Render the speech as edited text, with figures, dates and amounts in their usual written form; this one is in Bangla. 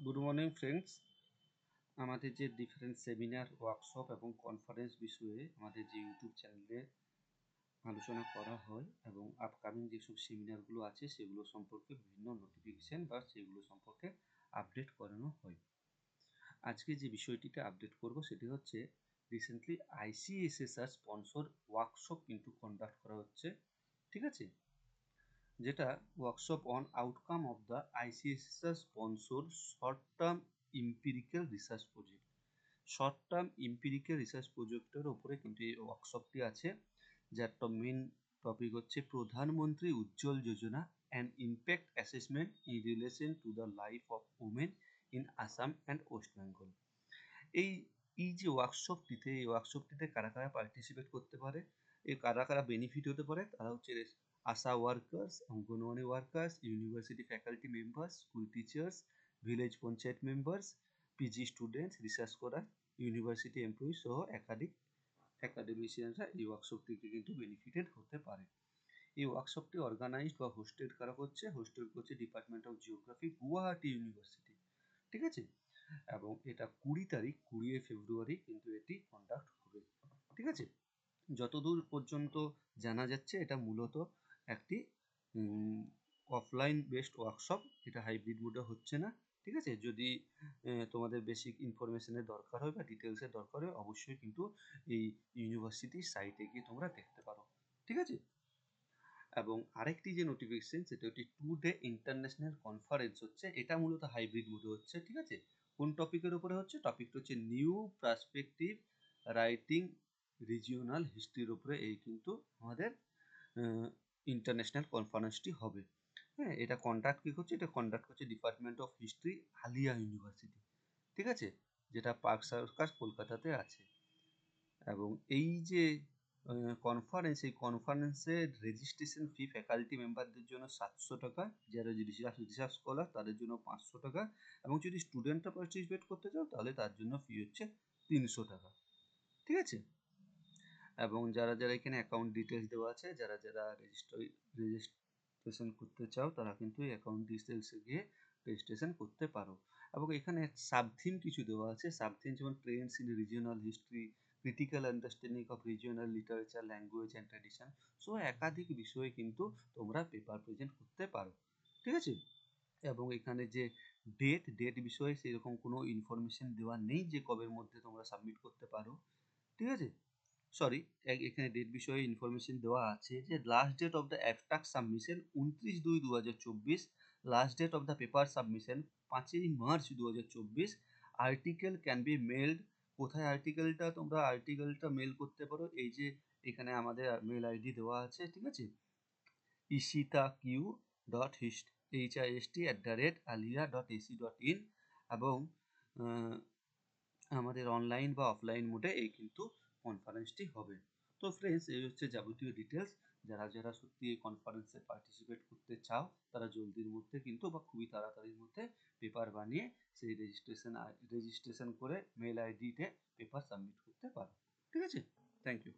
Good morning friends. আমাদের যে ডিফারেন্ট সেমিনার, ওয়ার্কশপ এবং কনফারেন্স বিষয়ে আমাদের যে ইউটিউব চ্যানেলে আলোচনা করা হয় এবং আপকামিং যেসব সেমিনারগুলো আছে সেগুলো সম্পর্কে বিভিন্ন নোটিফিকেশান বা সেগুলো সম্পর্কে আপডেট করানো হয়। আজকে যে বিষয়টিতে আপডেট করব সেটি হচ্ছে রিসেন্টলি আইসিএসএসআর স্পন্সর ওয়ার্কশপ কিন্তু কন্ডাক্ট করা হচ্ছে, ঠিক আছে, যেটা workshop on outcome of the ICSR sponsor short term empirical research project. Short term empirical research প্রজেক্টের ওপরে কিন্তু এই ওয়ার্কশপটি আছে, যার মেন টপিক হচ্ছে Pradhanmantri Ujjwala Yojana and impact assessment in relation to the life of women in Assam and West Bengal. এই এই যে ওয়ার্কশপটিতে কারা কারা পার্টিসিপেট করতে পারে, এই কারা কারা বেনিফিট হতে পারে, তারা হচ্ছে ASHA workers, anganwadi workers, university faculty members, school teachers, village panchayat members, PG students, research করা, ইউনিভার্সিটি এমপ্লয়ি সহ একাধিক অ্যাকাডেমিশিয়ানরা এই ওয়ার্কশপ থেকে কিন্তু বেনিফিটেড হতে পারে। এই ওয়ার্কশপটি অর্গানাইজড বা হোস্টেড কারা করছে department of geography, Guwahati university, ঠিক আছে। এবং এটা 20 ফেব্রুয়ারি কিন্তু এটি কন্ডাক্ট হবে, ঠিক আছে। যতদূর পর্যন্ত জানা যাচ্ছে এটা মূলত একটি অফলাইন বেসড ওয়ার্কশপ, এটা হাইব্রিড মোডে হচ্ছে না, ঠিক আছে। যদি তোমাদের বেসিক ইনফরমেশনের দরকার হয় বা ডিটেলসের দরকার হয়, অবশ্যই কিন্তু এই ইউনিভার্সিটির সাইটে গিয়ে তোমরা দেখতে পারো, ঠিক আছে। এবং আরেকটি যে নোটিফিকেশন সেটা হচ্ছে 2 ডে ইন্টারন্যাশনাল কনফারেন্স হচ্ছে, এটা মূলত হাইব্রিড মোডে হচ্ছে, ঠিক আছে। কোন টপিকের উপরে হচ্ছে? টপিকটা হচ্ছে নিউ পার্সপেক্টিভ রাইটিং রিজিওনাল হিস্ট্রির উপরে এই কিন্তু আমাদের ইন্টারন্যাশনাল কনফারেন্সটি হবে। হ্যাঁ, এটা কন্ডাক্ট করছে department of history, Aliah University, ঠিক আছে, যেটা পার্ক সার্কাস কলকাতাতে আছে। এবং এই যে এই কনফারেন্সের রেজিস্ট্রেশন ফি ফ্যাকাল্টি মেম্বারদের জন্য 700 টাকা, যারা রিসার্চ স্কলার তাদের জন্য 500 টাকা, এবং যদি স্টুডেন্টরা পার্টিসিপেট করতে চাও তাহলে তার জন্য ফি হচ্ছে 300 টাকা, ঠিক আছে। এবং যারা যারা এখানে অ্যাকাউন্ট ডিটেলস দেওয়া আছে, যারা যারা রেজিস্ট্রেশন করতে চাও তারা কিন্তু এই অ্যাকাউন্ট ডিটেলসে গিয়ে রেজিস্ট্রেশন করতে পারো। এবং এখানে সাবথিম কিছু দেওয়া আছে, সাবথিম যেমন Trends in regional history, critical understanding of regional literature, language and tradition. So একাধিক বিষয়ে কিন্তু তোমরা পেপার প্রেজেন্ট করতে পারো, ঠিক আছে। এবং এখানে যে ডেট বিষয়ে সেরকম কোনো ইনফরমেশন দেওয়া নেই যে কবের মধ্যে তোমরা সাবমিট করতে পারো, ঠিক আছে। সরি, এখানে ডেট বিষয়ে ইনফরমেশন দেওয়া আছে যে last date of the abstract submission 29/2/2024, last date of the paper submission 5 March 2024। Article can be mailed, কোথায় আর্টিকেলটা মেল করতে পারো, এই যে এখানে আমাদের মেল আইডি দেওয়া আছে, ঠিক আছে, ishitaQ.hist@alia.ac.in। এবং আমাদের অনলাইন বা অফলাইন মোডে এই কিন্তু কনফারেন্সটি হবে। তো ফ্রেন্ডস, এই হচ্ছে যাবতীয় ডিটেলস। যারা যারা সত্যি এই কনফারেন্সে পার্টিসিপেট করতে চাও তারা জলদির মধ্যে কিন্তু বা খুবই তাড়াতাড়ির মধ্যে পেপার বানিয়ে সেই রেজিস্ট্রেশন করে মেল আইডিতে পেপার সাবমিট করতে পারো, ঠিক আছে। Thank you.